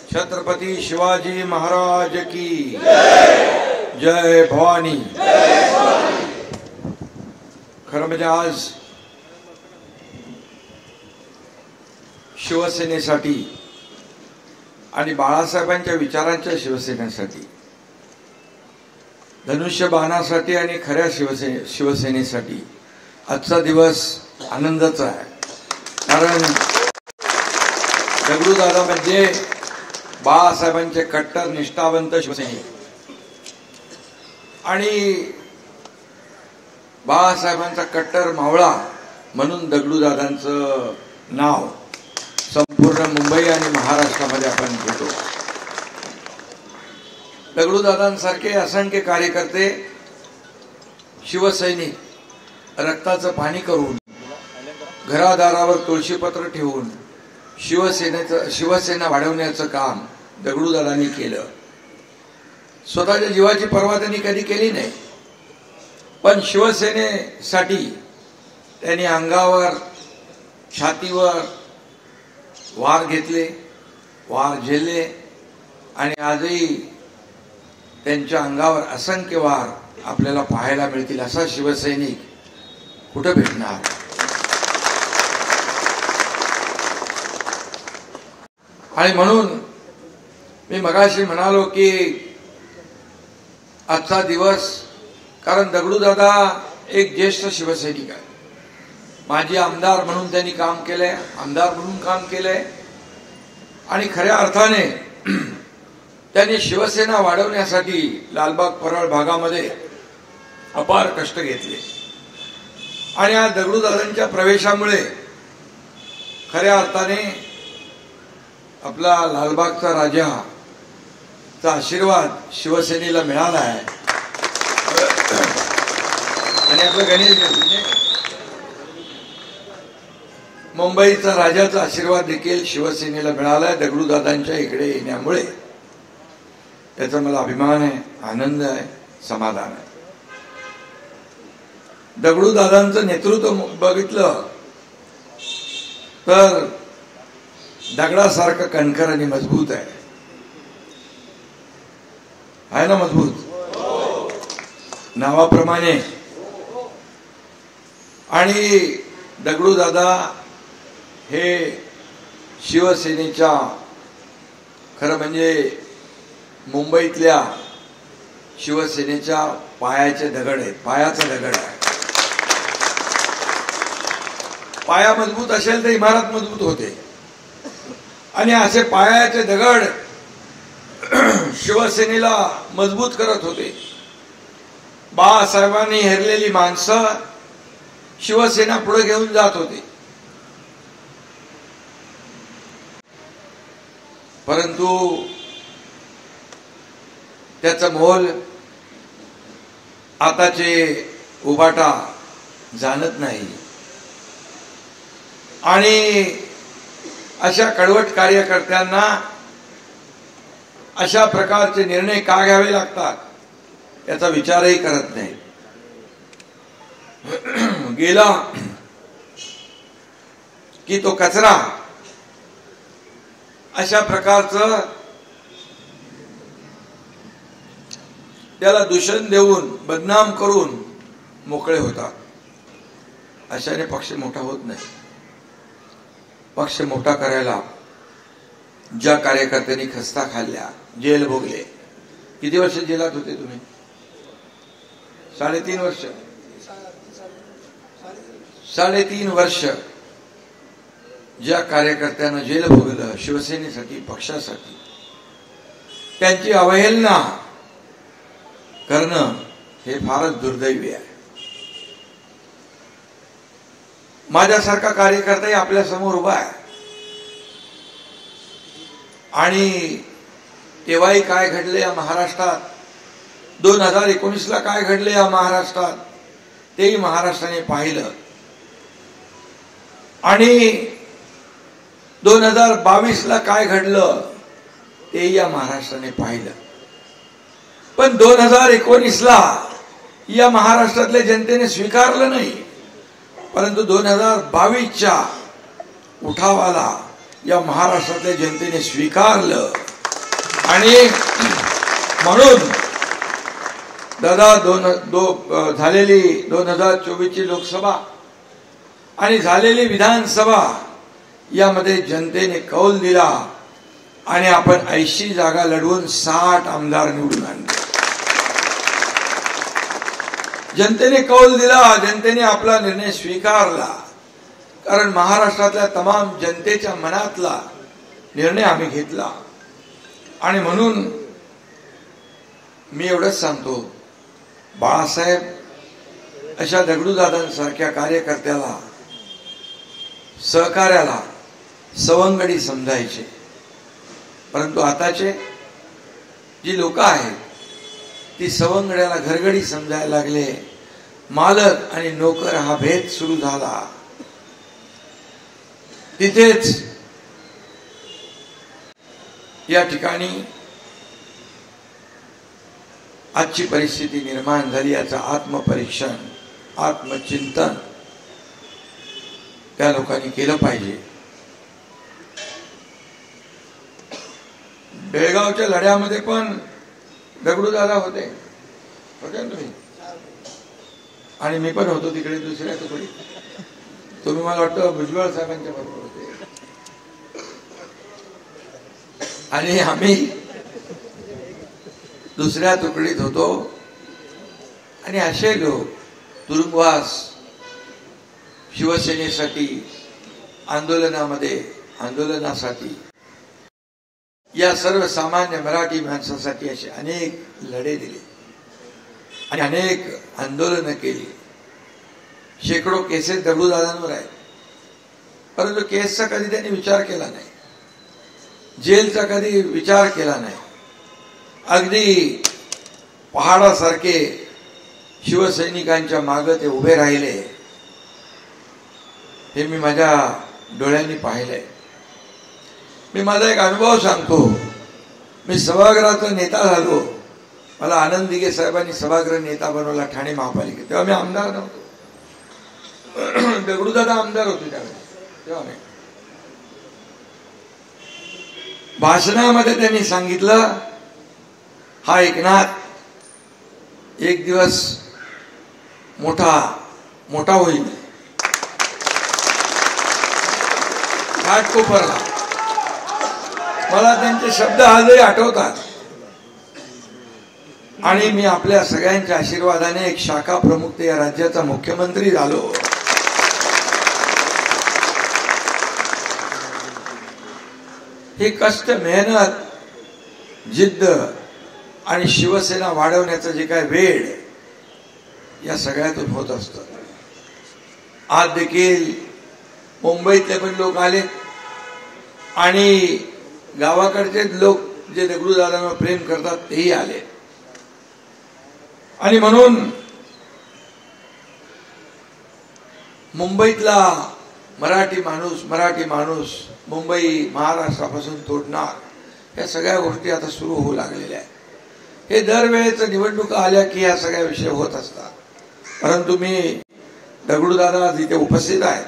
छत्रपति शिवाजी महाराज की जय भवानी। खरं म्हणजे आज शिवसेनेसाठी आणि बाळासाहेबांच्या विचारांच्या शिवसेनेसाठी, धनुष्यबाणासाठी आणि खऱ्या शिवसेनेसाठी आजचा दिवस आनंदाचा आहे। कारण दगडूदादा म्हणजे बाळासाहेबांचे कट्टर निष्ठावंत शिवसैनिक आणि बाळासाहेबांचा कट्टर मावळा म्हणून दगडूदादांचं नाव संपूर्ण मुंबई आणि महाराष्ट्रामध्ये आपण घेतो। दगडूदादांसारखे असंख्य कार्यकर्ते शिवसैनिक रक्ताचं पाणी करून घरादारावर तुळशीपत्र ठेवून शिवसेना वाढवण्याचं काम दगडूदादांनी केलं। स्वतःच्या जीवाची पर्वा त्यांनी कधी केली नाही, पण शिवसेनेसाठी त्यांनी अंगावर छातीवर वार घेतले, वार झेलले आणि आजही त्यांच्या अंगावर असंख्य वार आपल्याला पाहायला मिळतील। असा शिवसैनिक कुठे भेटणार? आणि म्हणून मी मगाशी म्हणालो की आजचा दिवस, कारण दगडूदादा एक ज्येष्ठ शिवसैनिक आहे, माजी आमदार म्हणून त्यांनी काम केलंय, आमदार म्हणून काम केलंय आणि खऱ्या अर्थाने त्यांनी शिवसेना वाढवण्यासाठी लालबाग परळ भागामध्ये अपार कष्ट घेतले आणि आज दगडूदादांच्या प्रवेशामुळे खऱ्या अर्थाने आपला लालबागचा राजाचा आशीर्वाद शिवसेनेला मिळाला आहे आणि आपलं गणेश मुंबईचा राजाचा आशीर्वाद देखील शिवसेनेला मिळाला आहे दगडूदादांच्या इकडे येण्यामुळे। त्याचा मला अभिमान आहे, आनंद आहे, समाधान आहे। दगडूदादांचं नेतृत्व बघितलं तर दगडासारखं कणखर आणि मजबूत आहे ना? मजबूत नावाप्रमाणे। आणि दगडूदादा हे शिवसेनेच्या खरं म्हणजे मुंबईतल्या शिवसेनेच्या पायाचे दगड आहेत, पायाचा दगड आहे। पाया मजबूत असेल तर इमारत मजबूत होते आणि असे पायाचे दगड शिवसेनेला मजबूत करत होते। बाळासाहेबांनी हेरलेली माणसं शिवसेना पुढे घेऊन जात होती, परंतु त्याचं मोल आताचे उबाटा जाणत नाही आणि अशा कडवट कार्यकर्त्यांना अशा प्रकारचे निर्णय का घ्यावे लागतात याचा विचारही करत नाही। गेला की तो कचरा अशा प्रकारचं त्याला दूषण देऊन बदनाम करून मोकळे होतात। अशाने पक्ष मोठा होत नाही। पक्ष मोठा करायला ज्या कार्यकर्त्यांनी खस्ता खाल्ल्या, जेल भोगले, किती वर्ष जेलात होते तुम्ही? 3.5 वर्ष। 3.5 वर्ष ज्या कार्यकर्त्यांना जेल भोगलं शिवसेनेसाठी, पक्षासाठी, त्यांची अवहेलना करणं हे फारच दुर्दैवी आहे। माझ्यासारखा कार्यकर्ताही आपल्या समोर उभा आहे आणि तेव्हाही काय घडले या महाराष्ट्रात, 2019ला काय घडले या महाराष्ट्रात तेही महाराष्ट्राने पाहिलं आणि 2022ला काय घडलं तेही या महाराष्ट्राने पाहिलं। पण 2019ला या महाराष्ट्रातल्या जनतेने स्वीकारलं नाही, परंतु 2022च्या उठावाला या महाराष्ट्रातल्या जनतेने स्वीकारलं आणि म्हणून दादा झालेली 2024 ची लोकसभा आणि झालेली विधानसभा यामध्ये जनतेने कौल दिला आणि आपण 80 जागा लढवून 60 आमदार निवडून आणले. जनतेने कौल दिला, जनतेने आपला निर्णय स्वीकारला, कारण महाराष्ट्रातल्या तमाम जनतेच्या मनातला निर्णय आम्ही घेतला. आणि म्हणून मी एवढंच सांगतो, बाळासाहेब अशा दगडूदादांसारख्या कार्यकर्त्याला, सहकार्याला सवंगडी समजायचे, परंतु आताचे जी लोक आहेत ती सवंगड्याला घरगडी समजायला लागले. मालक आणि नोकर हा भेद सुरू झाला. तिथेच या ठिकाणी आजची परिस्थिती निर्माण झाली. याचं आत्मपरीक्षण, आत्मचिंतन त्या लोकांनी केलं पाहिजे. बेळगावच्या लढ्यामध्ये पण दगडूदादा होते ना तुम्ही, आणि मी पण होतो तिकडे दुसऱ्या तुकडीत. तुम्ही मला वाटतं भुजबळ साहेबांच्या बरोबर होते. आणि आम्ही दुसऱ्या तुकडीत होतो. आणि असे लोक तुरुंगवास, शिवसेनेसाठी आंदोलनासाठी, या सर्वसामान्य मराठी माणसासाठी असे अनेक लढे दिले आणि अनेक आंदोलनं केली. शेकडो केसेस दगडूदादांवर आहेत, परंतु केसचा कधी त्यांनी विचार केला नाही, जेलचा कधी विचार केला नाही. अगदी पहाडासारखे शिवसैनिकांच्या मागे ते उभे राहिले. हे मी माझ्या डोळ्यांनी पाहिलंय. मी माझा एक अनुभव सांगतो. मी सभागृहाचा नेता झालो. मला आनंद दिघे साहेबांनी सभागृह नेता बनवला ठाणे महापालिकेत. तेव्हा मी आमदार नव्हतो, दगडूदादा आमदार होते त्यावेळेस. तेव्हा मी भाषणामध्ये त्यांनी सांगितलं, हा एकनाथ एक दिवस मोठा होईल, घाटकोपरला. मला त्यांचे शब्द आजही आठवतात. आणि मी आपल्या सगळ्यांच्या आशीर्वादाने एक शाखा प्रमुख ते या राज्याचा मुख्यमंत्री झालो. हे कष्ट, मेहनत, जिद्द आणि शिवसेना वाढवण्याचं जे काय वेळ या सगळ्यातून होत असतं. आज देखील मुंबईतले पण लोक आले आणि गावाकडचे लोक जे दगडूदादांवर प्रेम करतात तेही आले. आणि म्हणून मुंबईतला मराठी माणूस मुंबई महाराष्ट्रापासून तोडणार, या सगळ्या गोष्टी आता सुरू होऊ लागलेल्या आहेत. हे दरवेळेच निवडणुका आल्या की या सगळ्या विषय होत असतात. परंतु मी दगडूदादा जिथे उपस्थित आहेत,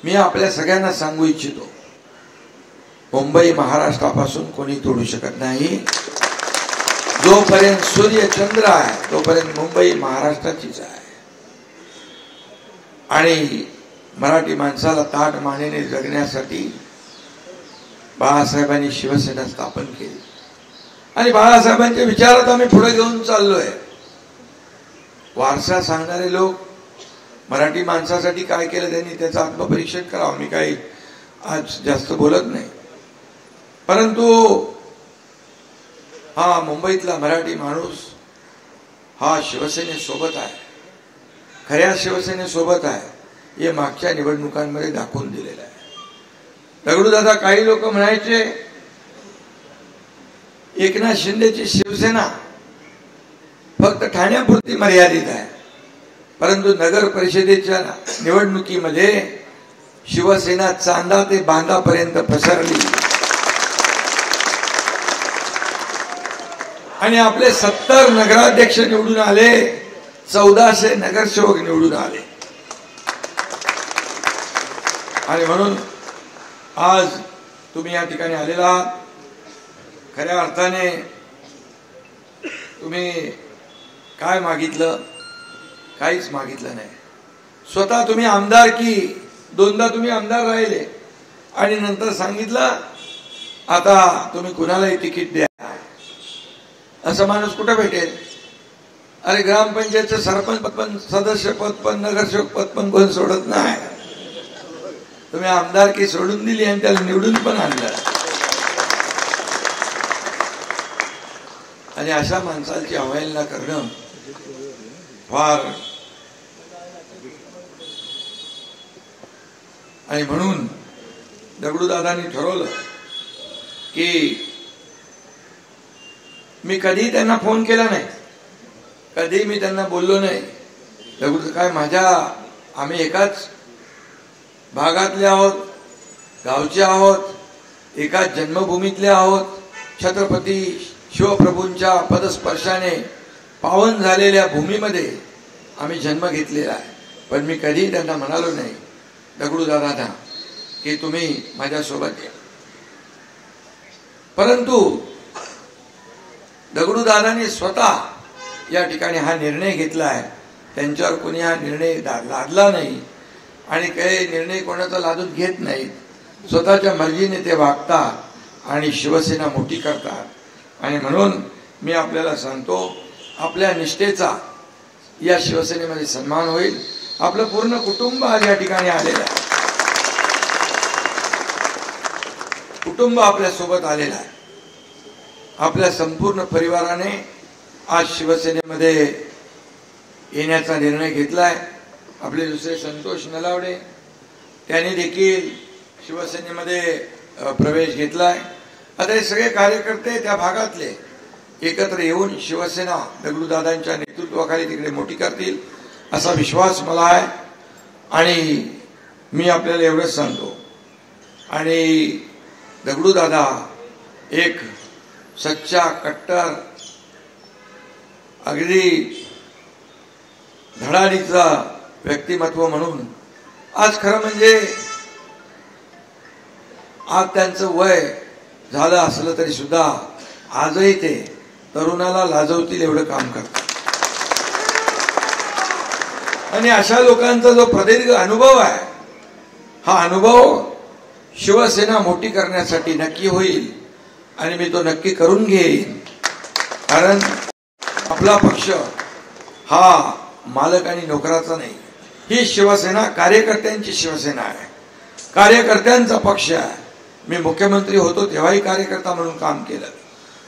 मी आपल्या सगळ्यांना सांगू इच्छितो, मुंबई महाराष्ट्रापासून कोणी तोडू शकत नाही. जोपर्यंत सूर्य चंद्र आहे तोपर्यंत मुंबई महाराष्ट्राचीच आहे. आणि मराठी माणसाला ताठ मानेने जगण्यासाठी बाळासाहेबांनी शिवसेना स्थापन केली. आणि बाळासाहेबांच्या विचारात आम्ही पुढे घेऊन चाललोय. वारसा सांगणारे लोक मराठी माणसासाठी काय केलं त्यांनी त्याचं आत्मपरीक्षण करावं. मी काही आज जास्त बोलत नाही, परंतु हा मुंबईतला मराठी माणूस हा शिवसेनेसोबत आहे, खऱ्या शिवसेनेसोबत आहे. हे मागच्या निवडणुकांमध्ये दाखवून दिलेलं आहे. दगडूदादा, काही लोक म्हणायचे एकनाथ शिंदेची शिवसेना फक्त ठाण्यापुरती मर्यादित आहे, परंतु नगर परिषदेच्या निवडणुकीमध्ये शिवसेना चांदा ते बांधापर्यंत पसरली आणि आपले 70 नगराध्यक्ष निवडून आले, 1400 नगरसेवक निवडून आले. आणि म्हणून आज तुम्ही या ठिकाणी आलेला आहात. खऱ्या अर्थाने तुम्ही काय मागितलं? काहीच मागितलं नाही. स्वतः तुम्ही आमदारकी, दोनदा तुम्ही आमदार राहिले आणि नंतर सांगितलं आता तुम्ही कुणालाही तिकीट द्या. असा माणूस कुठं भेटेल? अरे ग्रामपंचायतचं सरपंच पद पण, सदस्य पद पण, नगरसेवक पद पण कोण सोडत नाही. तुम्ही आमदारकी सोडून दिली आणि त्याला निवडून पण आणलं. आणि अशा माणसाची अवहेलना करणं फार, आणि म्हणून दगडूदादांनी ठरवलं की मी कधी त्यांना फोन केला नाही, कधी मी त्यांना बोललो नाही. दगडू काय आम्ही एकाच भागातले आहोत, गावचे आहोत, एकाच जन्मभूमीतले आहोत. छत्रपती शिवप्रभूंच्या पदस्पर्शाने पावन झालेल्या भूमीमध्ये आम्ही जन्म घेतलेला आहे. पण मी कधी त्यांना म्हणालो नाही दगडूदादांना की तुम्ही माझ्यासोबत या. परंतु दगडूदादांनी स्वतः या ठिकाणी हा निर्णय घेतला आहे. त्यांच्यावर कोणी हा निर्णय लादला नाही आणि काही निर्णय कोणाचा लादून घेत नाहीत. स्वतःच्या मर्जीने ते वागतात आणि शिवसेना मोठी करतात. आणि म्हणून मी आपल्याला सांगतो, आपल्या निष्ठेचा या शिवसेनेमध्ये सन्मान होईल. आपलं पूर्ण कुटुंब आज या ठिकाणी आलेलं आहे. कुटुंब आपल्या सोबत आलेलं आहे. आपल्या संपूर्ण परिवाराने आज शिवसेनेमध्ये येण्याचा निर्णय घेतलाय. आपले दुसरे संतोष नलावडे त्यांनी देखील शिवसेनेमध्ये प्रवेश घेतलाय. आता हे सगळे कार्यकर्ते त्या भागातले एकत्र येऊन शिवसेना दगडूदादांच्या नेतृत्वाखाली तिकडे मोठी करतील असा विश्वास मला आहे. आणि मी आपल्याला एवढंच सांगतो, आणि दगडूदादा एक सच्चा कट्टर अगदी धडाडीचा व्यक्तिमत्व म्हणून आज खरं म्हणजे आज त्यांचं वय झालं असलं तरी सुद्धा आजही ते तरुणाला लाजवतील एवढं काम करतात. आणि अशा लोकांचा जो प्रदीर्घ अनुभव आहे, हा अनुभव शिवसेना मोठी करण्यासाठी नक्की होईल आणि मी तो नक्की करून घेईन. कारण आपला पक्ष हा मालक आणि नोकराचा नाही. ही शिवसेना कार्यकर्त्यांची शिवसेना आहे, कार्यकर्त्यांचा पक्ष आहे. मी मुख्यमंत्री होतो तेव्हाही कार्यकर्ता म्हणून काम केलं,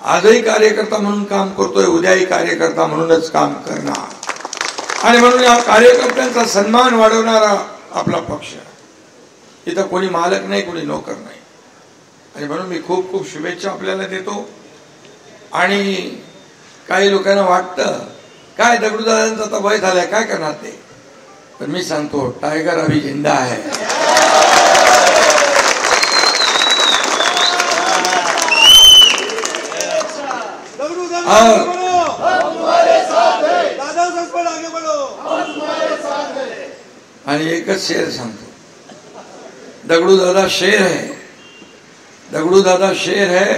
आजही कार्यकर्ता म्हणून काम करतोय, उद्याही कार्यकर्ता म्हणूनच काम करणार. आणि म्हणून या कार्यकर्त्यांचा सन्मान वाढवणारा आपला पक्ष. इथं कोणी मालक नाही, कोणी नोकर नाही. आणि म्हणून मी खूप खूप शुभेच्छा आपल्याला देतो. आणि काही लोकांना वाटतं काय दगडूदादांचं आता वय झालंय, काय करणार ते. पण मी सांगतो टायगर अभी जिंदा है. आणि एकच शेर सांगतो, दगडूदादा शेर है, दगडूदादा शेर है,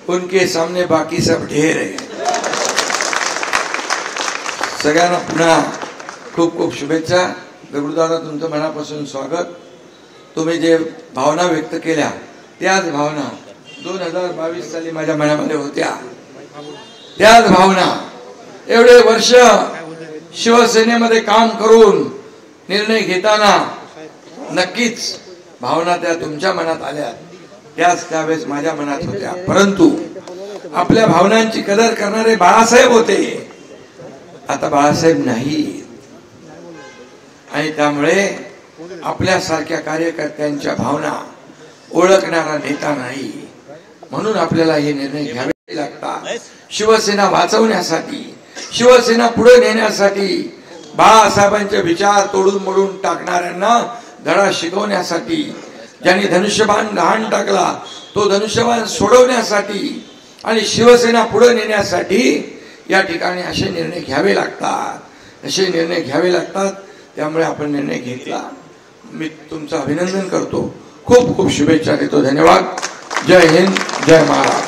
उनके सामने बाकी सब ढेर है. सगळ्यांना पुन्हा खूप खूप शुभेच्छा. दगडूदादा तुमचं मनापासून स्वागत. तुम्ही जे भावना व्यक्त केल्या त्याच भावना 2022 साली माझ्या मनामध्ये होत्या. त्याच भावना एवढे वर्ष शिवसेनेमध्ये काम करून निर्णय घेताना नक्कीच भावना त्या तुमच्या मनात आल्या, त्याच त्यावेळेस माझ्या मनात होत्या. परंतु आपल्या भावनांची कदर करणारे बाळासाहेब होते, आता बाळासाहेब नाही. आणि त्यामुळे आपल्यासारख्या कार्यकर्त्यांच्या भावना ओळखणारा नेता नाही. म्हणून आपल्याला हे निर्णय घ्यावे लागतात. शिवसेना वाचवण्यासाठी, शिवसेना पुढे नेण्यासाठी, बाळासाहेबांचे विचार तोडून मोडून टाकणाऱ्यांना धडा शिकवण्यासाठी, ज्यांनी धनुष्यबाण लहान टाकला तो धनुष्यबाण सोडवण्यासाठी आणि शिवसेना पुढे नेण्यासाठी या ठिकाणी असे निर्णय घ्यावे लागतात, असे निर्णय घ्यावे लागतात. त्यामुळे आपण निर्णय घेतला. मी तुमचं अभिनंदन करतो, खूप खूप शुभेच्छा देतो. धन्यवाद. जय हिंद, जय महाराष्ट्र.